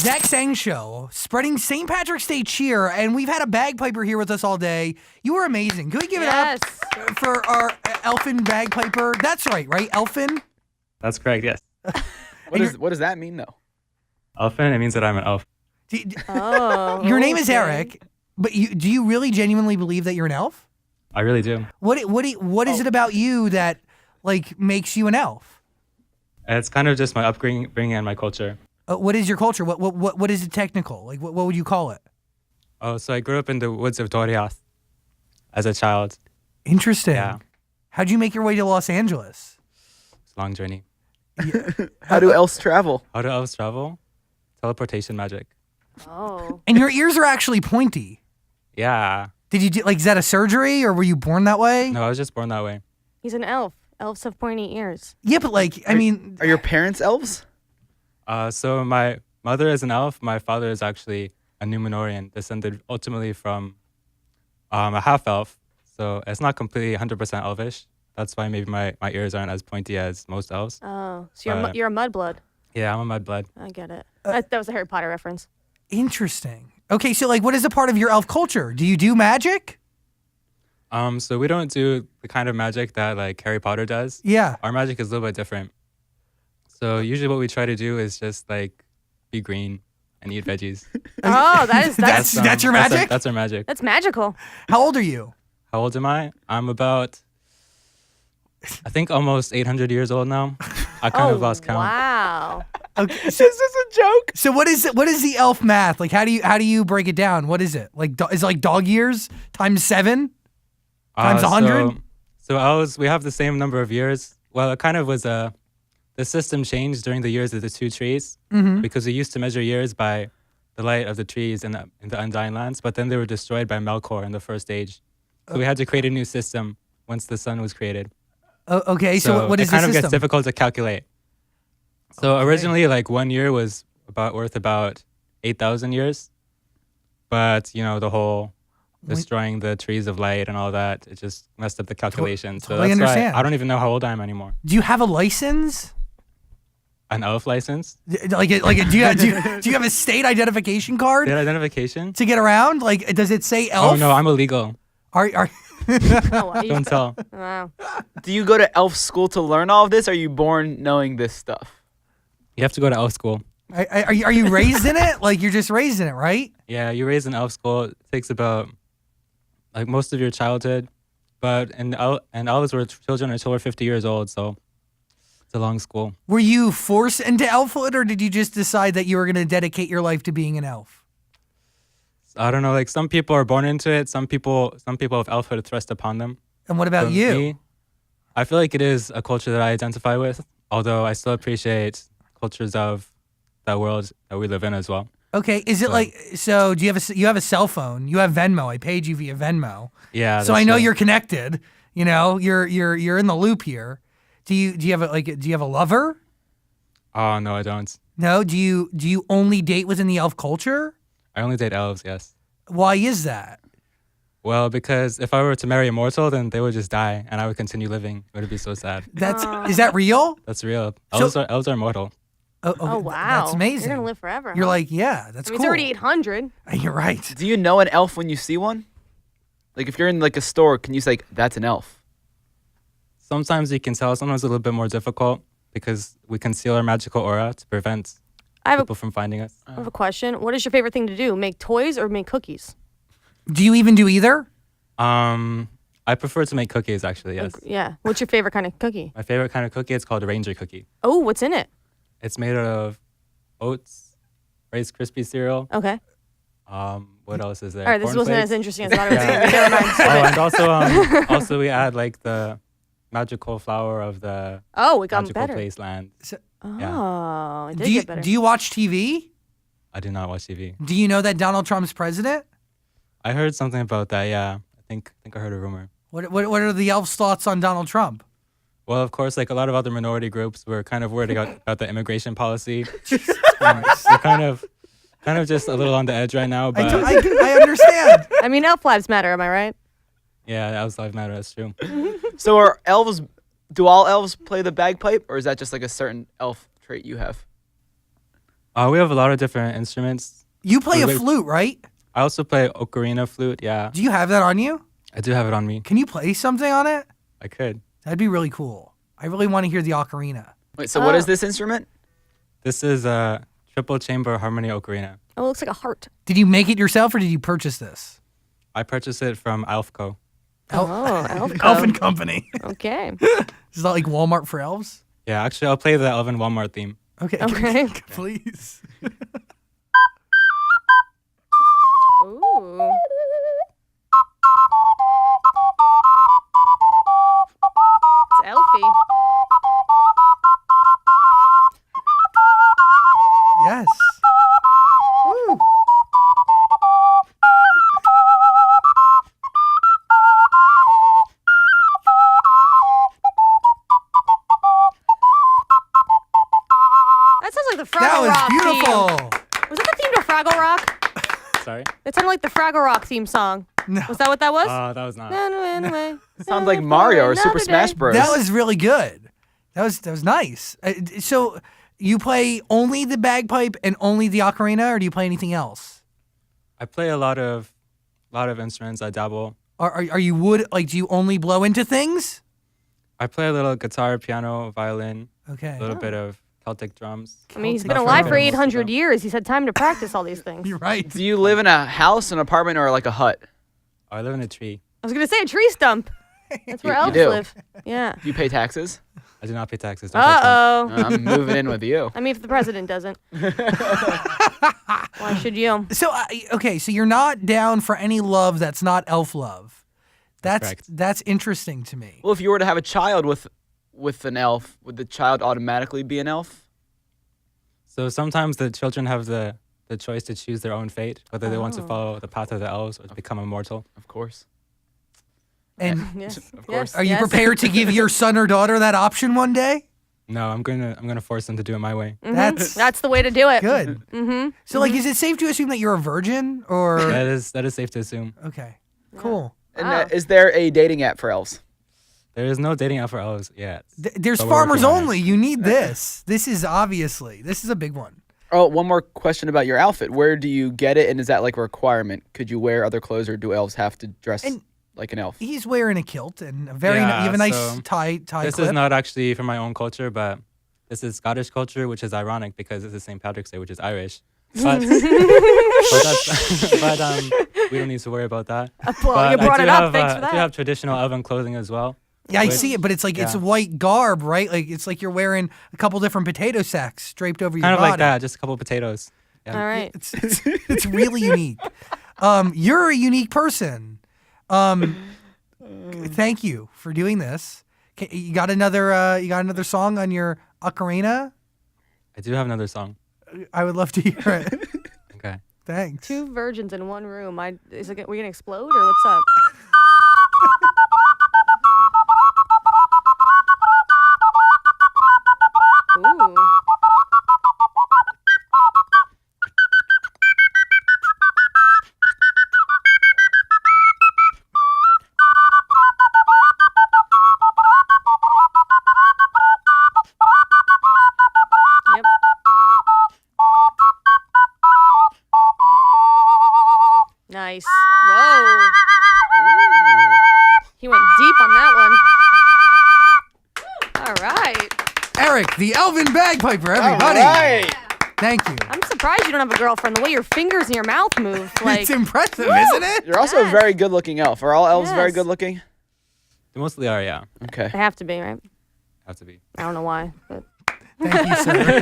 Zach Sang Show, spreading St. Patrick's Day cheer, and we've had a bagpiper here with us all day. You were amazing. Can we give it up for our Elfin Bagpiper? That's right? Elfin? That's correct, yes. What does that mean, though? Elfin, it means that I'm an elf. Your name is Eric, but do you really genuinely believe that you're an elf? I really do. What is it about you that makes you an elf? It's kind of just my upbringing and my culture. What is your culture? What is it technical? What would you call it? Oh, so I grew up in the woods of Doriath as a child. Interesting. Yeah. How'd you make your way to Los Angeles? It's a long journey. How do elves travel? How do elves travel? Teleportation magic. Oh. And your ears are actually pointy. Yeah. Did you do, is that a surgery or were you born that way? No, I was just born that way. He's an elf. Elves have pointy ears. Yeah, but Are your parents elves? So my mother is an elf. My father is actually a Numenorian, descended ultimately from a half-elf. So it's not completely 100% elvish. That's why maybe my ears aren't as pointy as most elves. Oh, so you're a mudblood. Yeah, I'm a mudblood. I get it. That was a Harry Potter reference. Interesting. Okay, so what is a part of your elf culture? Do you do magic? So we don't do the kind of magic that Harry Potter does. Yeah. Our magic is a little bit different. So usually what we try to do is just be green and eat veggies. Oh, that's your magic? That's our magic. That's magical. How old are you? How old am I? I'm about, I think almost 800 years old now. I kind of lost count. Wow. Okay. Is this a joke? So what is the elf math? How do you break it down? What is it? Is it dog years times 7? Times 100? So elves, we have the same number of years. Well, it kind of was the system changed during the years of the 2 trees because we used to measure years by the light of the trees in the Undying Lands, but then they were destroyed by Melkor in the First Age. So we had to create a new system once the sun was created. Okay, so what is the system? It kind of gets difficult to calculate. So originally, 1 year was worth about 8,000 years, but the whole destroying the trees of light and all that, it just messed up the calculations. Totally so that's understand. why I don't even know how old I am anymore. Do you have a license? An elf license? Do you have a state identification card? State identification? To get around? Does it say elf? Oh no, I'm illegal. Are Don't tell. Wow. Do you go to elf school to learn all of this, or are you born knowing this stuff? You have to go to elf school. Are you raised in it? You're just raised in it, right? Yeah, you're raised in elf school. It takes about most of your childhood, but and elves were children until we're 50 years old, so it's a long school. Were you forced into elfhood, or did you just decide that you were going to dedicate your life to being an elf? I don't know. Some people are born into it. Some people have elfhood thrust upon them. And what about you? Me, I feel like it is a culture that I identify with, although I still appreciate cultures of that world that we live in as well. Okay, is it so? Do you have a cell phone? You have Venmo. I paid you via Venmo. Yeah. So I know you're connected. You're in the loop here. Do you have a lover? Oh no, I don't. No. Do you only date within the elf culture? I only date elves. Yes. Why is that? Well, because if I were to marry a mortal, then they would just die, and I would continue living. It would be so sad. Is that real? That's real. Elves are mortal. Oh wow. That's amazing. You're gonna live forever. You're that's cool. It's already 800. You're right. Do you know an elf when you see one? If you're in a store, can you say that's an elf? Sometimes you can tell. Sometimes it's a little bit more difficult because we conceal our magical aura to prevent people from finding us. I have a question. What is your favorite thing to do? Make toys or make cookies? Do you even do either? I prefer to make cookies, actually, yes. Yeah. What's your favorite kind of cookie? My favorite kind of cookie is called a Ranger cookie. Oh, what's in it? It's made out of oats, Rice Krispie cereal. Okay. What else is there? All right, this wasn't as interesting as I thought it was Yeah. going to be. Never mind. And also we add the magical flower of the Oh, it got magical better. place land. Oh, it did get better. Do you watch TV? I do not watch TV. Do you know that Donald Trump's president? I heard something about that, yeah. I think I heard a rumor. What are the elves' thoughts on Donald Trump? Well, of course, a lot of other minority groups were kind of worried about the immigration policy. They're kind of just a little on the edge right now, but I understand. I mean, elf lives matter, am I right? yeah, elves life matter. That's true. So do all elves play the bagpipe, or is that just a certain elf trait you have? We have a lot of different instruments. You play a Wait. flute, right? I also play Ocarina flute. Yeah, Do you have that on you? I do have it on me. Can you play something on it? I could. That'd be really cool. I really want to hear the ocarina. Wait, so what is this instrument? This is a triple chamber harmony ocarina. Oh, it looks like a heart. Did you make it yourself or did you purchase this? I purchased it from Elfco. Oh, Elfco. Elfin Company. Okay. Is that like Walmart for elves? Yeah, actually, I'll play the Elven Walmart theme. Okay. Okay. Please. Ooh. It's Elfie. Yes. Woo. That sounds like the Fraggle That was Rock beautiful. theme. Was that the theme to Fraggle Rock? Sorry? It sounded like the Fraggle Rock theme song. No. Was that what that was? That was not. Anyway. Sounds like Mario or Super Smash Bros. That was really good. That was nice. So you play only the bagpipe and only the ocarina, or do you play anything else? I play a lot of instruments. I dabble. Are you wood? Like, do you only blow into things? I play a little guitar, piano, violin, Okay. a little bit of Celtic drums. I mean, he's been Celtic alive for drums. 800 years. He's had time to practice all these things. You're right. Do you live in a house, an apartment, or like a hut? I live in a tree. I was going to say a tree stump. That's where You elves do. live. Yeah. Do you pay taxes? I do not pay taxes. Don't touch me. Uh-oh. I'm moving in with you. I mean, if the president doesn't. Why should you? So okay, so you're not down for any love that's not elf love. Correct. That's interesting to me. Well, if you were to have a child with an elf, would the child automatically be an elf? So sometimes the children have the choice to choose their own fate, whether they want to follow the path of the elves or to become immortal. Of course. And Yes. Of course. are you yes. prepared to give your son or daughter that option one day? No, I'm gonna force them to do it my way. That's the way to do it. Good. Mm-hmm. So like, is it safe to assume that you're a virgin or? That is safe to assume. Okay. Cool. And Wow. is there a dating app for elves? There is no dating app for elves yet. There's But we're farmers working on it. only. You need this. This is a big one. Oh, one more question about your outfit. Where do you get it, and is that like a requirement? Could you wear other clothes, or do elves have to dress And- like an elf? He's wearing a kilt and a very. Yeah, you have a nice so tie This clip. is not actually from my own culture, but this is Scottish culture, which is ironic because this is St. Patrick's Day, which is Irish. But, we don't need to worry about that. Well, But you brought I it do up. have, Thanks for I do that. have traditional elven clothing as well. Yeah, I Which- see it, but it's like it's yeah. white garb, right? Like it's like you're wearing a couple different potato sacks draped over your Kind of body. like that, just a couple potatoes. Yeah. All right. It's really unique. You're a unique person. Thank you for doing this. You got another song on your ocarina? I do have another song. I would love to hear it. Okay. Thanks. Two virgins in one room. Is it? We gonna explode or what's up? Ooh. Yep. Nice. Whoa. He went deep on that one. All right. Eric, the Elfin Bagpiper, everybody. All right. Thank you. I'm surprised you don't have a girlfriend. The way your fingers and your mouth move, like It's impressive, isn't it? You're also a Yes. very good-looking elf. Are all elves very Yes. good-looking? They mostly are, yeah. Okay. they have to be, right? Have to be. I don't know why, but Thank you, sir.